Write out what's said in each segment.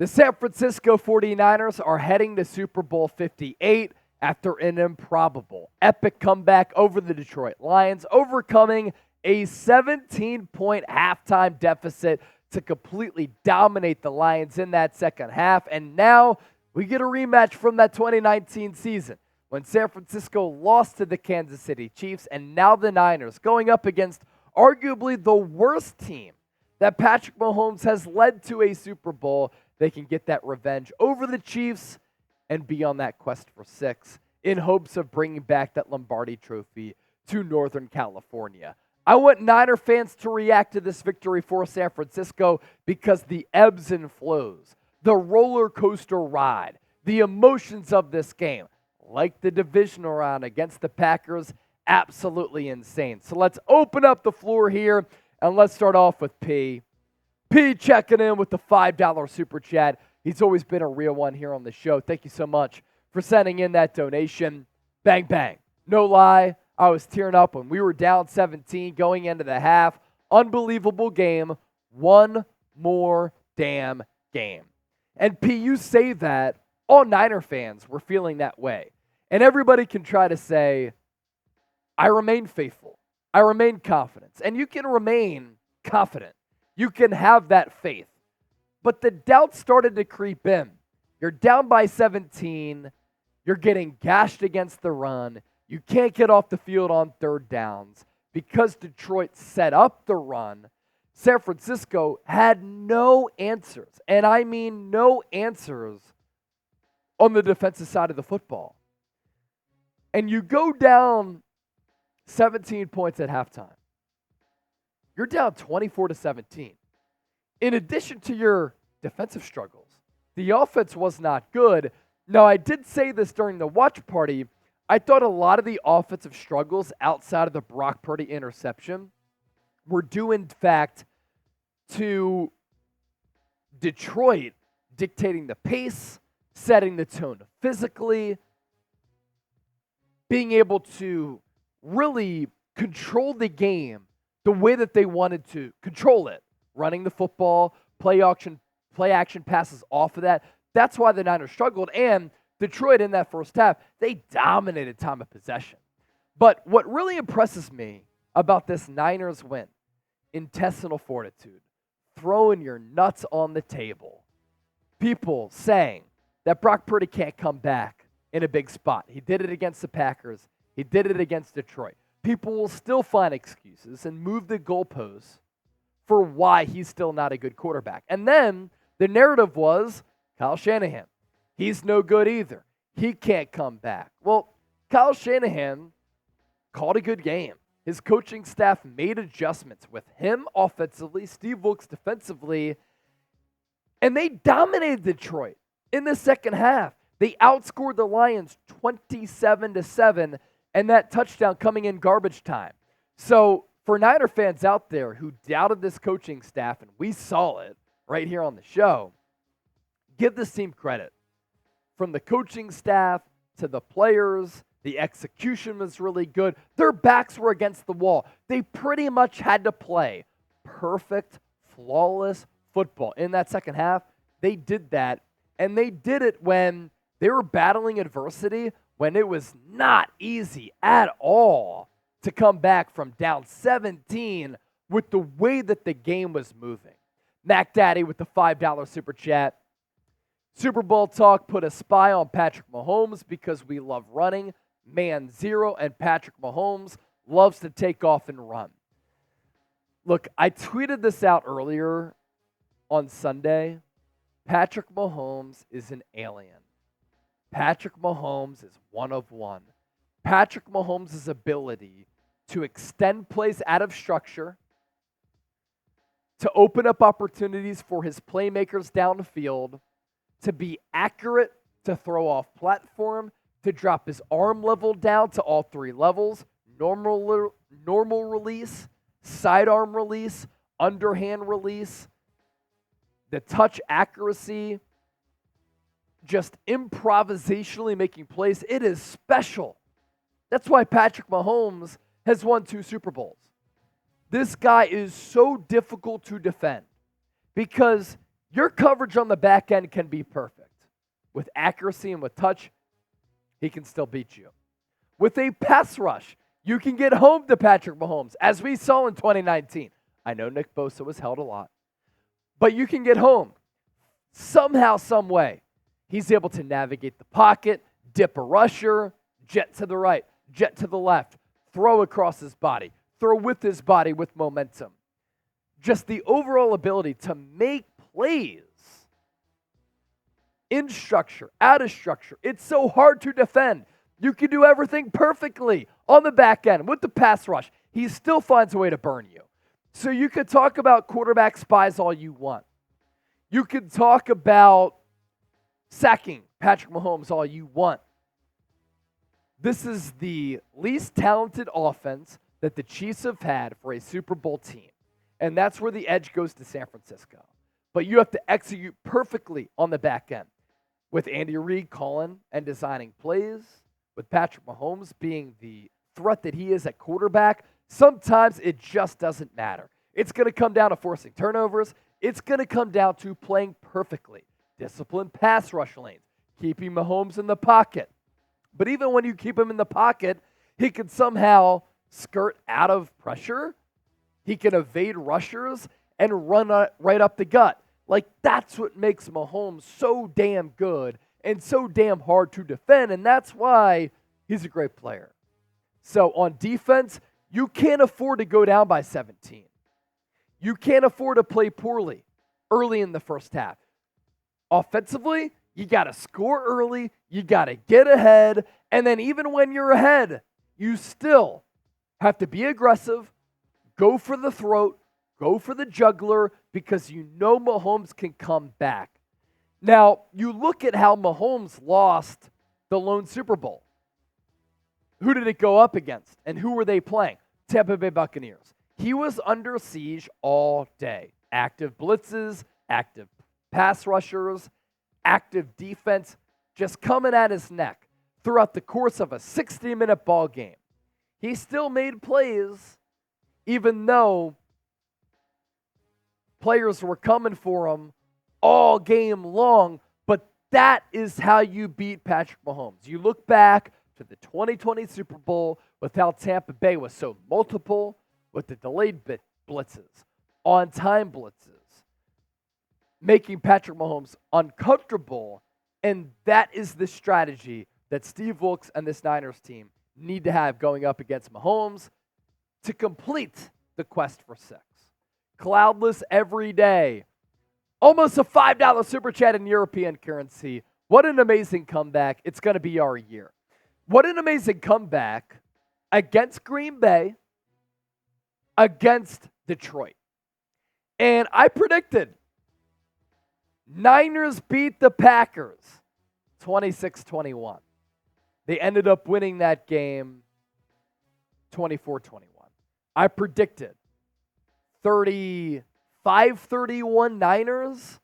The San Francisco 49ers are heading to Super Bowl 58 after an improbable, epic comeback over the Detroit Lions, overcoming a 17-point halftime deficit to completely dominate the Lions in that second half. And now we get a rematch from that 2019 season when San Francisco lost to the Kansas City Chiefs, and now the Niners going up against arguably the worst team that Patrick Mahomes has led to a Super Bowl. They can get that revenge over the Chiefs and be on that quest for 6 in hopes of bringing back that Lombardi trophy to Northern California. I want Niner fans to react to this victory for San Francisco because the ebbs and flows, the roller coaster ride, the emotions of this game, like the divisional round against the Packers, absolutely insane. So let's open up the floor here and let's start off with P. P checking in with the $5 super chat. He's always been a real one here on the show. Thank you so much for sending in that donation. Bang, bang. No lie, I was tearing up when we were down 17 going into the half. Unbelievable game. One more damn game. And P, you say that, all Niner fans were feeling that way. And everybody can try to say, I remain faithful. I remain confident. And you can remain confident. You can have that faith. But the doubt started to creep in. You're down by 17. You're getting gashed against the run. You can't get off the field on third downs because Detroit set up the run. San Francisco had no answers, and I mean no answers on the defensive side of the football. And you go down 17 points at halftime. You're down 24-17. In addition to your defensive struggles, the offense was not good. Now, I did say this during the watch party. I thought a lot of the offensive struggles outside of the Brock Purdy interception were due, in fact, to Detroit dictating the pace, setting the tone physically, being able to really control the game the way that they wanted to control it, running the football, play action passes off of that. That's why the Niners struggled. And Detroit in that first half, they dominated time of possession. But what really impresses me about this Niners win, intestinal fortitude, throwing your nuts on the table. People saying that Brock Purdy can't come back in a big spot. He did it against the Packers. He did it against Detroit. People will still find excuses and move the goalposts for why he's still not a good quarterback. And then the narrative was Kyle Shanahan. He's no good either. He can't come back. Well, Kyle Shanahan called a good game. His coaching staff made adjustments with him offensively, Steve Wilks defensively, and they dominated Detroit in the second half. They outscored the Lions 27-7, and that touchdown coming in garbage time. So for Niner fans out there who doubted this coaching staff, and we saw it right here on the show, give this team credit. From the coaching staff to the players, the execution was really good. Their backs were against the wall. They pretty much had to play perfect, flawless football. In that second half, they did that, and they did it when they were battling adversity, when it was not easy at all to come back from down 17 with the way that the game was moving. Mac Daddy with the $5 super chat. Super Bowl talk put a spy on Patrick Mahomes because we love running. Man zero, and Patrick Mahomes loves to take off and run. Look, I tweeted this out earlier on Sunday. Patrick Mahomes is an alien. Patrick Mahomes is one of one. Patrick Mahomes' ability to extend plays out of structure, to open up opportunities for his playmakers down the field, to be accurate, to throw off platform, to drop his arm level down to all three levels, normal release, sidearm release, underhand release, the touch accuracy, just improvisationally making plays. It is special. That's why Patrick Mahomes has won 2 Super Bowls. This guy is so difficult to defend because Your coverage on the back end can be perfect. With accuracy and with touch, he can still beat you. With a pass rush, you can get home to Patrick Mahomes, as we saw in 2019. I know Nick Bosa was held a lot, but you can get home somehow, some way. He's able to navigate the pocket, dip a rusher, jet to the right, jet to the left, throw across his body, throw with his body with momentum. Just the overall ability to make plays in structure, out of structure. It's so hard to defend. You can do everything perfectly on the back end with the pass rush. He still finds a way to burn you. So you could talk about quarterback spies all you want. You could talk about sacking Patrick Mahomes all you want. This is the least talented offense that the Chiefs have had for a Super Bowl team. And that's where the edge goes to San Francisco. But you have to execute perfectly on the back end. With Andy Reid calling and designing plays, with Patrick Mahomes being the threat that he is at quarterback, sometimes it just doesn't matter. It's going to come down to forcing turnovers. It's going to come down to playing perfectly. Disciplined pass rush lanes, keeping Mahomes in the pocket. But even when you keep him in the pocket, he can somehow skirt out of pressure. He can evade rushers and run right up the gut. Like, that's what makes Mahomes so damn good and so damn hard to defend, and that's why he's a great player. So on defense, you can't afford to go down by 17. You can't afford to play poorly early in the first half. Offensively, you got to score early, you got to get ahead, and then even when you're ahead, you still have to be aggressive, go for the throat, go for the juggler, because you know Mahomes can come back. Now, you look at how Mahomes lost the lone Super Bowl. Who did it go up against? And who were they playing? Tampa Bay Buccaneers. He was under siege all day. Active blitzes, active pass rushers, active defense just coming at his neck throughout the course of a 60-minute ball game. He still made plays, even though players were coming for him all game long, but that is how you beat Patrick Mahomes. You look back to the 2020 Super Bowl with how Tampa Bay was so multiple with the delayed blitzes, on-time blitzes, making Patrick Mahomes uncomfortable, and that is the strategy that Steve Wilks and this Niners team need to have going up against Mahomes to complete the quest for 6. Cloudless every day. Almost a $5 super chat in European currency. What an amazing comeback. It's going to be our year. What an amazing comeback against Green Bay, against Detroit. And I predicted Niners beat the Packers 26-21. They ended up winning that game 24-21. I predicted 35-31 Niners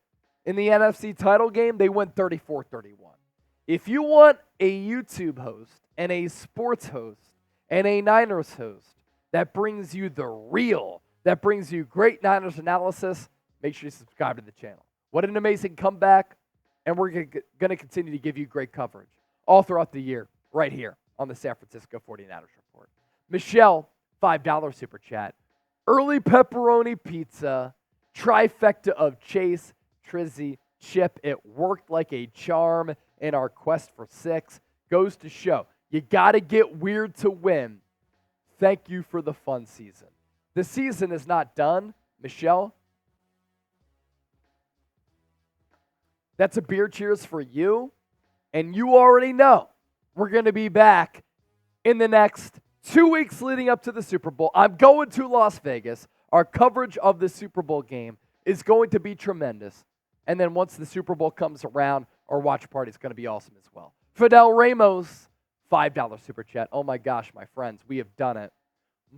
in the NFC title game. They went 34-31. If you want a YouTube host and a sports host and a Niners host that brings you the real, that brings you great Niners analysis, make sure you subscribe to the channel. What an amazing comeback, and we're going to continue to give you great coverage all throughout the year right here on the San Francisco 49ers Report. Michelle, $5 super chat. Early pepperoni pizza, trifecta of Chase, Trizzy, Chip. It worked like a charm in our quest for 6. Goes to show, you got to get weird to win. Thank you for the fun season. The season is not done, Michelle. That's a beer cheers for you. And you already know we're going to be back in the next 2 weeks leading up to the Super Bowl. I'm going to Las Vegas. Our coverage of the Super Bowl game is going to be tremendous. And then once the Super Bowl comes around, our watch party is going to be awesome as well. Fidel Ramos, $5 super chat. Oh my gosh, my friends, we have done it.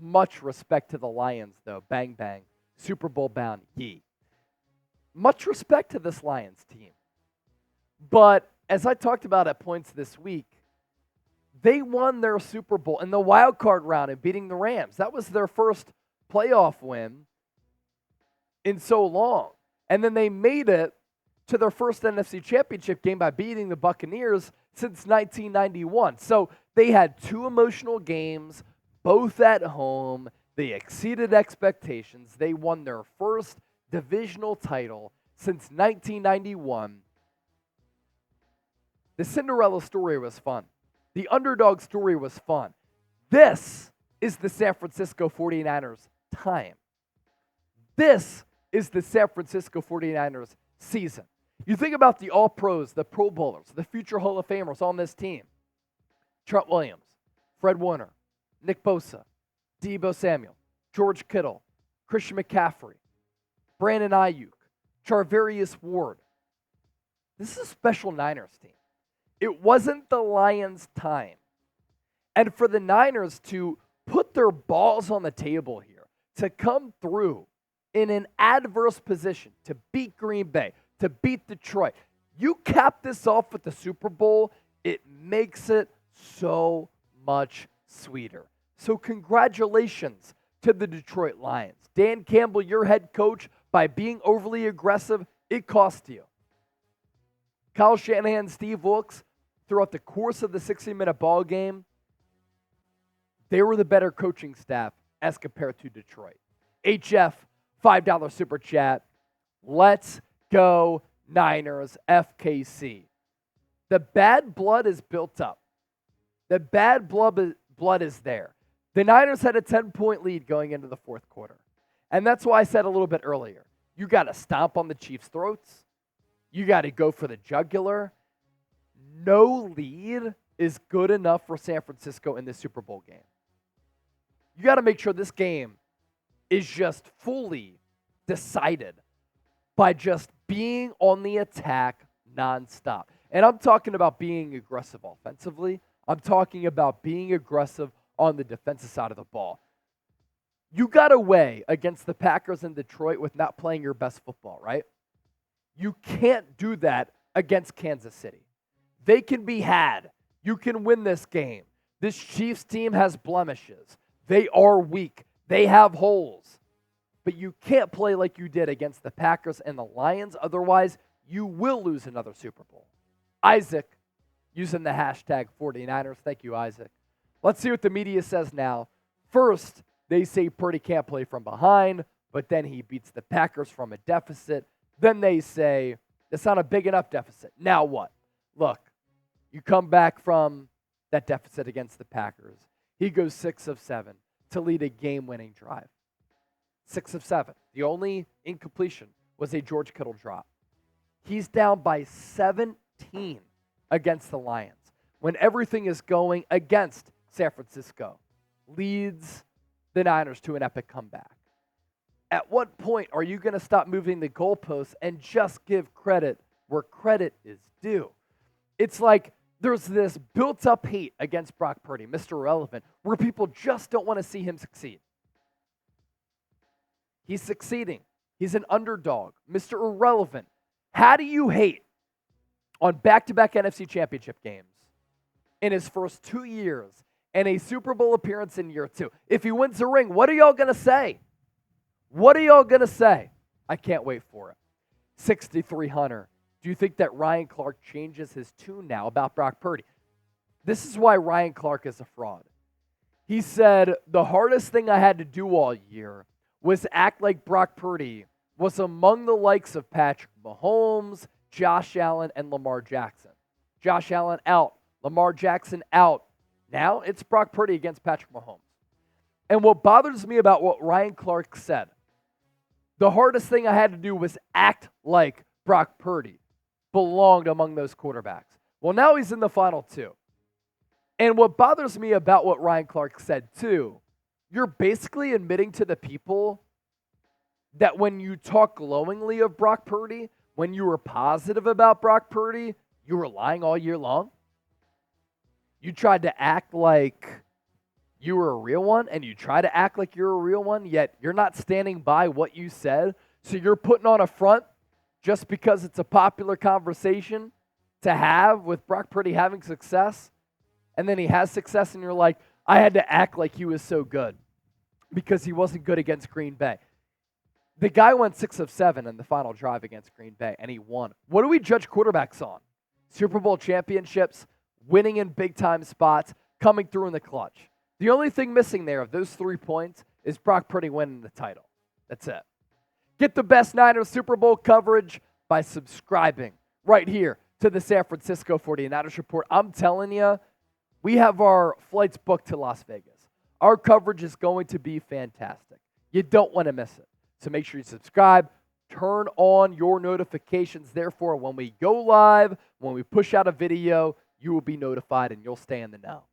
Much respect to the Lions, though. Bang, bang. Super Bowl bound. Yee. Much respect to this Lions team. But as I talked about at points this week, they won their Super Bowl in the wild card round and beating the Rams. That was their first playoff win in so long. And then they made it to their first NFC Championship game by beating the Buccaneers since 1991. So they had 2 emotional games, both at home. They exceeded expectations. They won their first divisional title since 1991. The Cinderella story was fun. The underdog story was fun. This is the San Francisco 49ers time. This is the San Francisco 49ers season. You think about the All-Pros, the Pro Bowlers, the future Hall of Famers on this team. Trent Williams, Fred Warner, Nick Bosa, Deebo Samuel, George Kittle, Christian McCaffrey, Brandon Ayuk, Charvarius Ward. This is a special Niners team. It wasn't the Lions' time. And for the Niners to put their balls on the table here, to come through in an adverse position, to beat Green Bay, to beat Detroit, you cap this off with the Super Bowl, it makes it so much sweeter. So congratulations to the Detroit Lions. Dan Campbell, your head coach, by being overly aggressive, it cost you. Kyle Shanahan, Steve Wilks, throughout the course of the 60-minute ball game, they were the better coaching staff as compared to Detroit. HF, $5 super chat. Let's go Niners, FKC. The bad blood is built up. The bad blood is there. The Niners had a 10-point lead going into the fourth quarter. And that's why I said a little bit earlier, you got to stomp on the Chiefs' throats. You got to go for the jugular. No lead is good enough for San Francisco in this Super Bowl game. You got to make sure this game is just fully decided by just being on the attack nonstop. And I'm talking about being aggressive offensively. I'm talking about being aggressive on the defensive side of the ball. You got away against the Packers in Detroit with not playing your best football, right? You can't do that against Kansas City. They can be had. You can win this game. This Chiefs team has blemishes. They are weak. They have holes. But you can't play like you did against the Packers and the Lions. Otherwise, you will lose another Super Bowl. Isaac, using the hashtag 49ers. Thank you, Isaac. Let's see what the media says now. First, they say Purdy can't play from behind, but then he beats the Packers from a deficit. Then they say it's not a big enough deficit. Now what? Look, you come back from that deficit against the Packers. He goes 6 of 7 to lead a game-winning drive. 6 of 7. The only incompletion was a George Kittle drop. He's down by 17 against the Lions when everything is going against San Francisco. Leads the Niners to an epic comeback. At what point are you going to stop moving the goalposts and just give credit where credit is due? It's like there's this built-up hate against Brock Purdy, Mr. Irrelevant, where people just don't want to see him succeed. He's succeeding. He's an underdog, Mr. Irrelevant. How do you hate on back-to-back NFC Championship games in his first 2 years and a Super Bowl appearance in year 2? If he wins the ring, what are y'all going to say? What are y'all going to say? I can't wait for it. 63 Hunter. Do you think that Ryan Clark changes his tune now about Brock Purdy? This is why Ryan Clark is a fraud. He said, the hardest thing I had to do all year was act like Brock Purdy was among the likes of Patrick Mahomes, Josh Allen, and Lamar Jackson. Josh Allen out. Lamar Jackson out. Now it's Brock Purdy against Patrick Mahomes. And what bothers me about what Ryan Clark said, the hardest thing I had to do was act like Brock Purdy belonged among those quarterbacks. Well, now he's in the final 2. And what bothers me about what Ryan Clark said, too, you're basically admitting to the people that when you talk glowingly of Brock Purdy, when you were positive about Brock Purdy, you were lying all year long. You tried to act like you were a real one, and you try to act like you're a real one, yet you're not standing by what you said. So you're putting on a front just because it's a popular conversation to have with Brock Purdy having success, and then he has success, and you're like, I had to act like he was so good because he wasn't good against Green Bay. The guy went 6 of 7 in the final drive against Green Bay, and he won. What do we judge quarterbacks on? Super Bowl championships, winning in big-time spots, coming through in the clutch. The only thing missing there of those 3 points is Brock Purdy winning the title. That's it. Get the best Niners Super Bowl coverage by subscribing right here to the San Francisco 49ers Report. I'm telling you, we have our flights booked to Las Vegas. Our coverage is going to be fantastic. You don't want to miss it. So make sure you subscribe, turn on your notifications. Therefore, when we go live, when we push out a video, you will be notified and you'll stay in the know.